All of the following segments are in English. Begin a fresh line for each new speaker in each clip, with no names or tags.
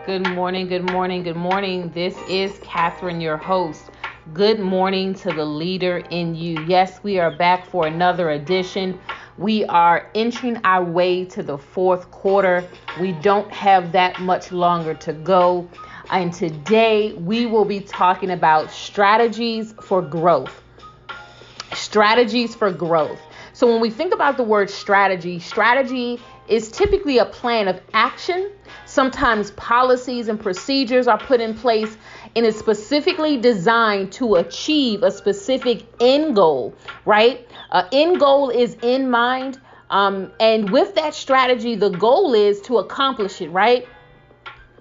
Good morning, good morning, good morning. This is Catherine, your host. Good morning to the leader in you. Yes, we are back for another edition. We are entering our way to the fourth quarter. We don't have that much longer to go. And today we will be talking about strategies for growth. Strategies for growth. So when we think about the word strategy is typically a plan of action. Sometimes policies and procedures are put in place and is specifically designed to achieve a specific end goal, right? End goal is in mind. And with that strategy, the goal is to accomplish it, right?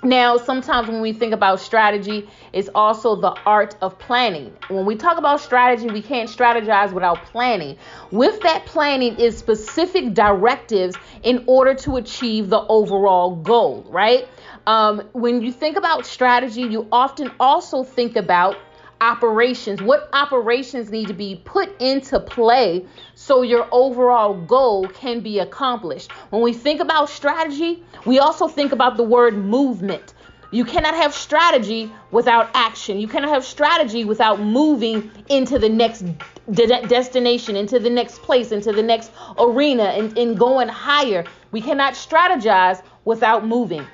Now, sometimes when we think about strategy, it's also the art of planning. When we talk about strategy, we can't strategize without planning. With that planning is specific directives in order to achieve the overall goal, right? When you think about strategy, you often also think about operations. What operations need to be put into play so your overall goal can be accomplished? When we think about strategy, we also think about the word movement. You cannot have strategy without action. You cannot have strategy without moving into the next destination, into the next place, into the next arena, and going higher. We cannot strategize without moving.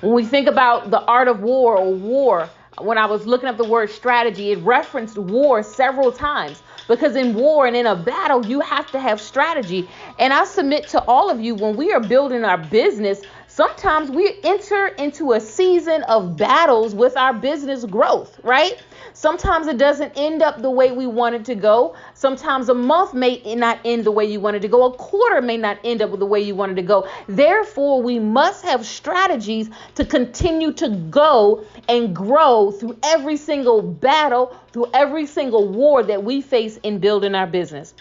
When we think about the art of war or war, when I was looking up the word strategy, it referenced war several times because in war and in a battle, you have to have strategy. And I submit to all of you, when we are building our business, sometimes we enter into a season of battles with our business growth, right? Sometimes it doesn't end up the way we want it to go. Sometimes a month may not end the way you wanted to go. A quarter may not end up the way you wanted to go. Therefore, we must have strategies to continue to go and grow through every single battle, through every single war that we face in building our business.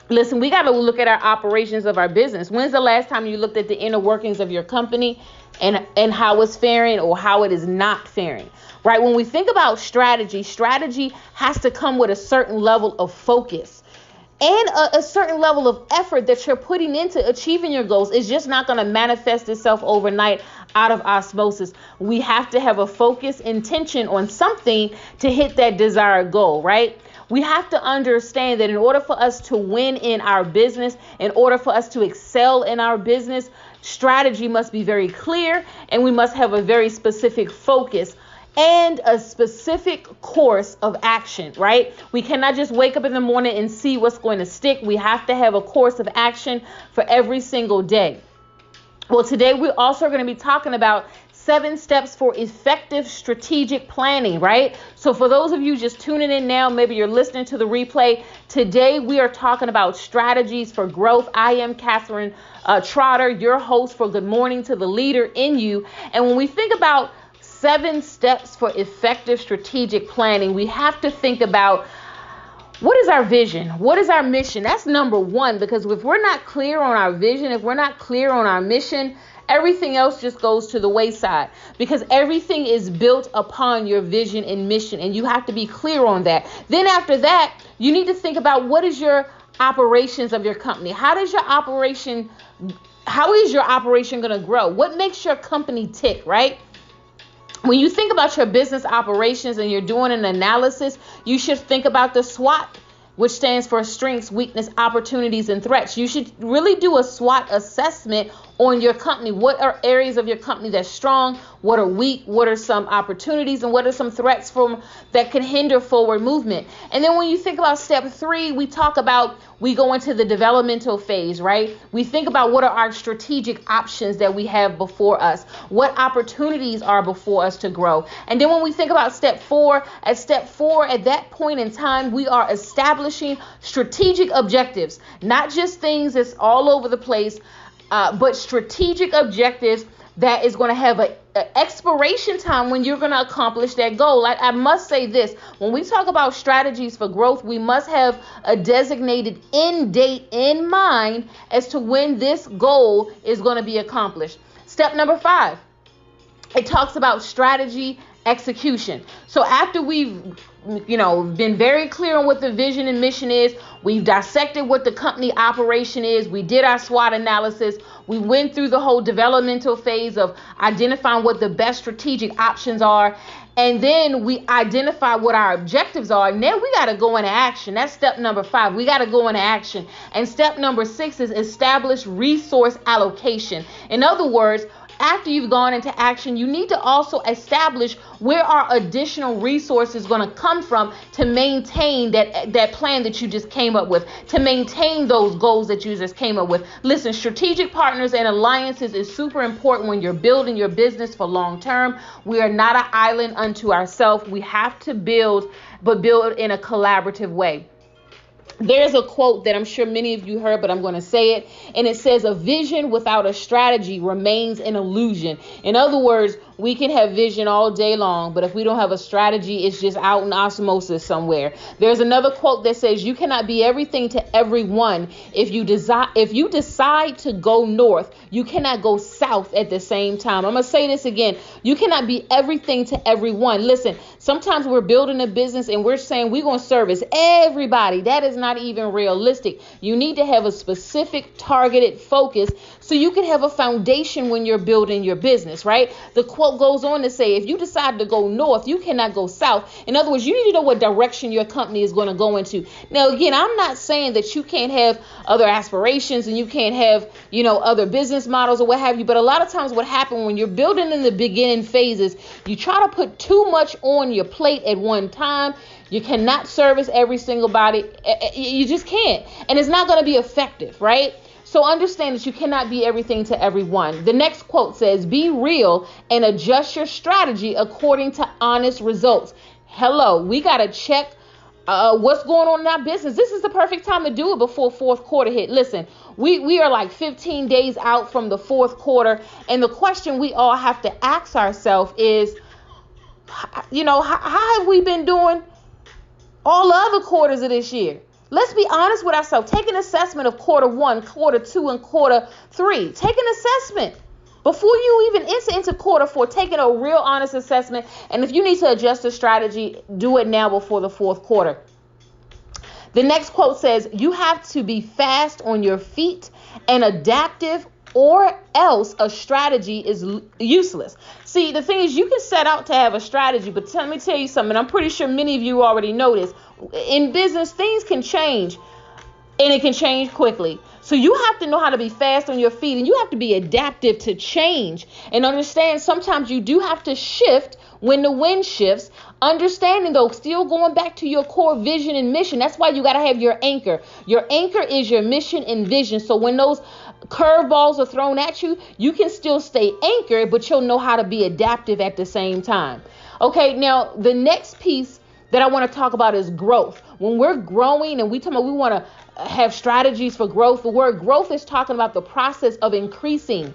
Listen, we got to look at our operations of our business. When's the last time you looked at the inner workings of your company and how it's faring or how it is not faring? Right? When we think about strategy has to come with a certain level of focus and a certain level of effort that you're putting into achieving your goals. It's just not going to manifest itself overnight out of osmosis. We have to have a focus, intention on something to hit that desired goal, right? We have to understand that in order for us to win in our business, in order for us to excel in our business, strategy must be very clear and we must have a very specific focus and a specific course of action, right? We cannot just wake up in the morning and see what's going to stick. We have to have a course of action for every single day. Well, today we're also going to be talking about 7 steps for effective strategic planning, right? So for those of you just tuning in now, maybe you're listening to the replay. Today we are talking about strategies for growth. I am Catherine Trotter, your host for Good Morning to the Leader in You. And when we think about 7 steps for effective strategic planning, we have to think about what is our vision? What is our mission? That's number one, because if we're not clear on our vision, if we're not clear on our mission, everything else just goes to the wayside because everything is built upon your vision and mission, and you have to be clear on that. Then after that, you need to think about what is your operations of your company? How is your operation going to grow? What makes your company tick, right? When you think about your business operations and you're doing an analysis, you should think about the SWOT, which stands for strengths, weakness, opportunities, and threats. You should really do a SWOT assessment on your company. What are areas of your company that's strong? What are weak? What are some opportunities? And what are some threats that can hinder forward movement? And then when you think about step 3, we go into the developmental phase, right? We think about what are our strategic options that we have before us? What opportunities are before us to grow? And then when we think about step 4, at that point in time, we are establishing strategic objectives, not just things that's all over the place, but strategic objectives that is going to have an expiration time when you're going to accomplish that goal. I must say this, when we talk about strategies for growth, we must have a designated end date in mind as to when this goal is going to be accomplished. Step number 5, it talks about strategy execution. So after we've been very clear on what the vision and mission is, we've dissected what the company operation is, we did our SWOT analysis, we went through the whole developmental phase of identifying what the best strategic options are, and then we identify what our objectives are. Now we got to go into action. That's step number 5. We got to go into action. And step number 6 is establish resource allocation. In other words, after you've gone into action, you need to also establish where our additional resources going to come from to maintain that plan that you just came up with, to maintain those goals that you just came up with. Listen, strategic partners and alliances is super important when you're building your business for long term. We are not an island unto ourselves. We have to build, but build in a collaborative way. There's a quote that I'm sure many of you heard, but I'm going to say it. And it says, a vision without a strategy remains an illusion. In other words, we can have vision all day long, but if we don't have a strategy, it's just out in osmosis somewhere. There's another quote that says, you cannot be everything to everyone. If you decide to go north, you cannot go south at the same time. I'm going to say this again. You cannot be everything to everyone. Listen, sometimes we're building a business and we're saying we're going to service everybody. That is not even realistic. You need to have a specific targeted focus so you can have a foundation when you're building your business, right? The quote goes on to say, if you decide to go north, you cannot go south. In other words, you need to know what direction your company is going to go into. Now, again, I'm not saying that you can't have other aspirations and you can't have, other business models or what have you. But a lot of times what happens when you're building in the beginning phases, you try to put too much on your plate at one time. You cannot service every single body. You just can't. And it's not going to be effective, right? So understand that you cannot be everything to everyone. The next quote says, be real and adjust your strategy according to honest results. Hello, we got to check what's going on in our business. This is the perfect time to do it before fourth quarter hit. Listen, we are like 15 days out from the fourth quarter. And the question we all have to ask ourselves is, how have we been doing all the other quarters of this year? Let's be honest with ourselves. Take an assessment of quarter 1, quarter 2, and quarter 3. Take an assessment. Before you even enter into quarter 4, taking a real honest assessment. And if you need to adjust the strategy, do it now before the fourth quarter. The next quote says, you have to be fast on your feet and adaptive, or else a strategy is useless. See, the thing is, you can set out to have a strategy, but let me tell you something. I'm pretty sure many of you already know this. In business, things can change, and it can change quickly. So you have to know how to be fast on your feet, and you have to be adaptive to change and understand sometimes you do have to shift when the wind shifts. Understanding, though, still going back to your core vision and mission. That's why you got to have your anchor. Your anchor is your mission and vision. So when those curveballs are thrown at you, you can still stay anchored, but you'll know how to be adaptive at the same time. Okay, now the next piece that I want to talk about is growth. When we're growing and we want to have strategies for growth, the word growth is talking about the process of increasing.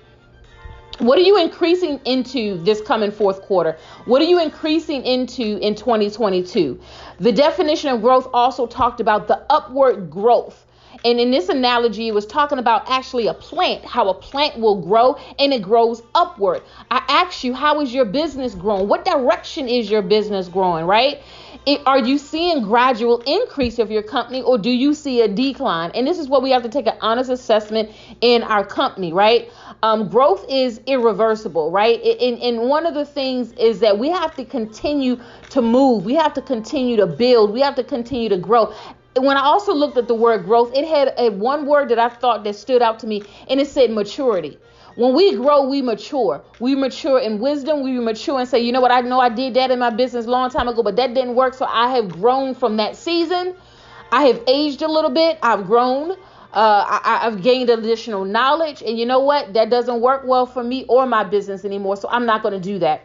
What are you increasing into this coming fourth quarter? What are you increasing into in 2022? The definition of growth also talked about the upward growth. And in this analogy, it was talking about actually a plant, how a plant will grow and it grows upward. I asked you, how is your business growing? What direction is your business growing, right? Are you seeing gradual increase of your company, or do you see a decline? And this is what we have to take an honest assessment in our company, right? Growth is irreversible, right? And one of the things is that we have to continue to move. We have to continue to build. We have to continue to grow. When I also looked at the word growth, it had one word that I thought that stood out to me, and it said maturity. When we grow, we mature. We mature in wisdom. We mature and say, you know what? I know I did that in my business a long time ago, but that didn't work. So I have grown from that season. I have aged a little bit. I've grown. I've gained additional knowledge. And you know what? That doesn't work well for me or my business anymore. So I'm not going to do that.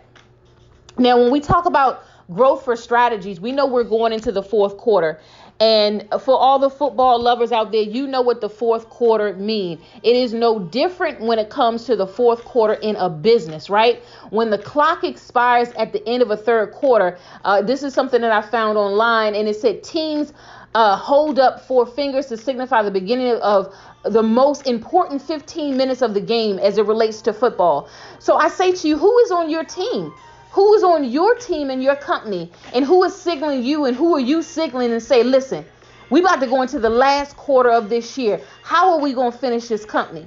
Now, when we talk about growth for strategies, we know we're going into the fourth quarter. And for all the football lovers out there, you know what the fourth quarter means. It is no different when it comes to the fourth quarter in a business, right? When the clock expires at the end of a third quarter, this is something that I found online, and it said teams hold up 4 fingers to signify the beginning of the most important 15 minutes of the game as it relates to football. So I say to you, who is on your team? Who is on your team in your company, and who is signaling you, and who are you signaling and say, listen, we about to go into the last quarter of this year. How are we going to finish this company?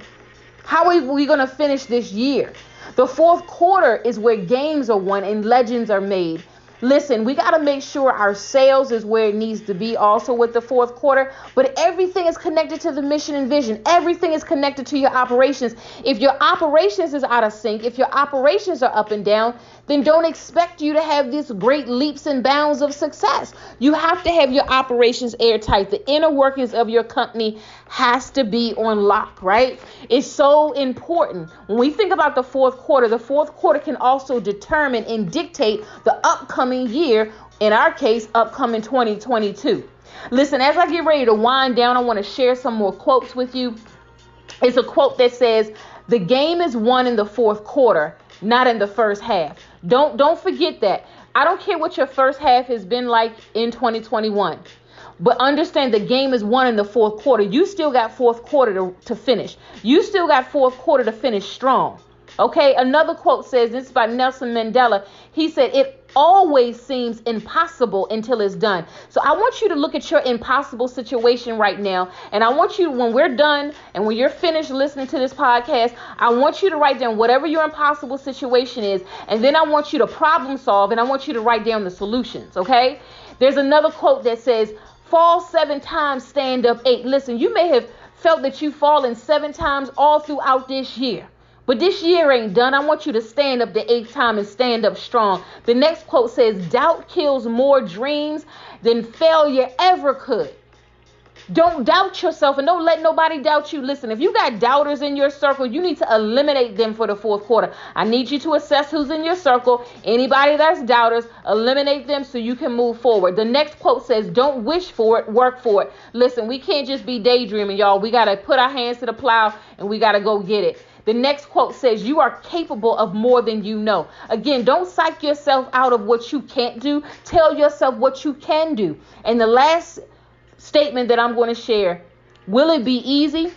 How are we going to finish this year? The fourth quarter is where games are won and legends are made. Listen, we got to make sure our sales is where it needs to be also with the fourth quarter, but everything is connected to the mission and vision. Everything is connected to your operations. If your operations is out of sync, if your operations are up and down, then don't expect you to have these great leaps and bounds of success. You have to have your operations airtight. The inner workings of your company has to be on lock, right? It's so important. When we think about the fourth quarter can also determine and dictate the upcoming year, in our case, upcoming 2022. Listen, as I get ready to wind down, I want to share some more quotes with you. It's a quote that says, the game is won in the fourth quarter, not in the first half. Don't forget that. I don't care what your first half has been like in 2021. But understand the game is won in the fourth quarter. You still got fourth quarter to finish. You still got fourth quarter to finish strong. Okay, another quote says, this is by Nelson Mandela. He said, it always seems impossible until it's done. So I want you to look at your impossible situation right now. And I want you, when we're done and when you're finished listening to this podcast, I want you to write down whatever your impossible situation is. And then I want you to problem solve, and I want you to write down the solutions. Okay, there's another quote that says, fall 7 times, stand up 8. Listen, you may have felt that you've fallen 7 times all throughout this year. But this year ain't done. I want you to stand up the 8th time and stand up strong. The next quote says, doubt kills more dreams than failure ever could. Don't doubt yourself and don't let nobody doubt you. Listen, if you got doubters in your circle, you need to eliminate them for the fourth quarter. I need you to assess who's in your circle. Anybody that's doubters, eliminate them so you can move forward. The next quote says, don't wish for it, work for it. Listen, we can't just be daydreaming, y'all. We got to put our hands to the plow and we got to go get it. The next quote says, you are capable of more than you know. Again, don't psych yourself out of what you can't do. Tell yourself what you can do. And the last statement that I'm going to share, will it be easy?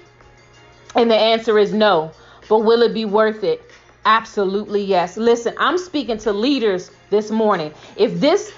And the answer is no. But will it be worth it? Absolutely yes. Listen, I'm speaking to leaders this morning. If this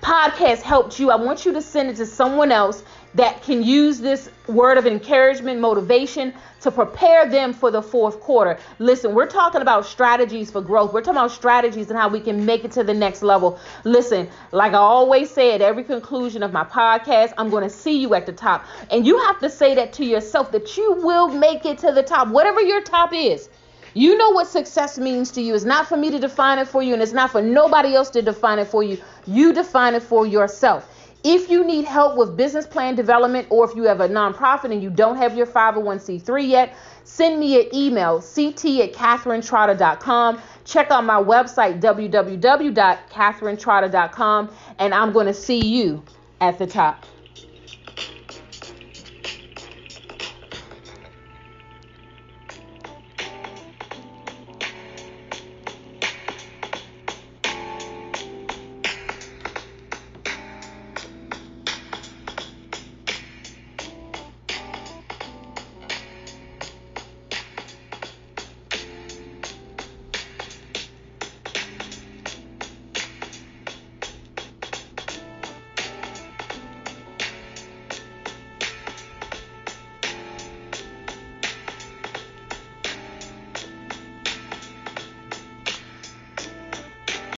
podcast helped you, I want you to send it to someone else that can use this word of encouragement, motivation to prepare them for the fourth quarter. Listen, we're talking about strategies for growth. We're talking about strategies and how we can make it to the next level. Listen, like I always say at every conclusion of my podcast, I'm going to see you at the top. And you have to say that to yourself, that you will make it to the top, whatever your top is. You know what success means to you. It's not for me to define it for you, and it's not for nobody else to define it for you. You define it for yourself. If you need help with business plan development, or if you have a nonprofit and you don't have your 501c3 yet, send me an email, ct@catherinetrotter.com. Check out my website, www.catherinetrotter.com, and I'm going to see you at the top.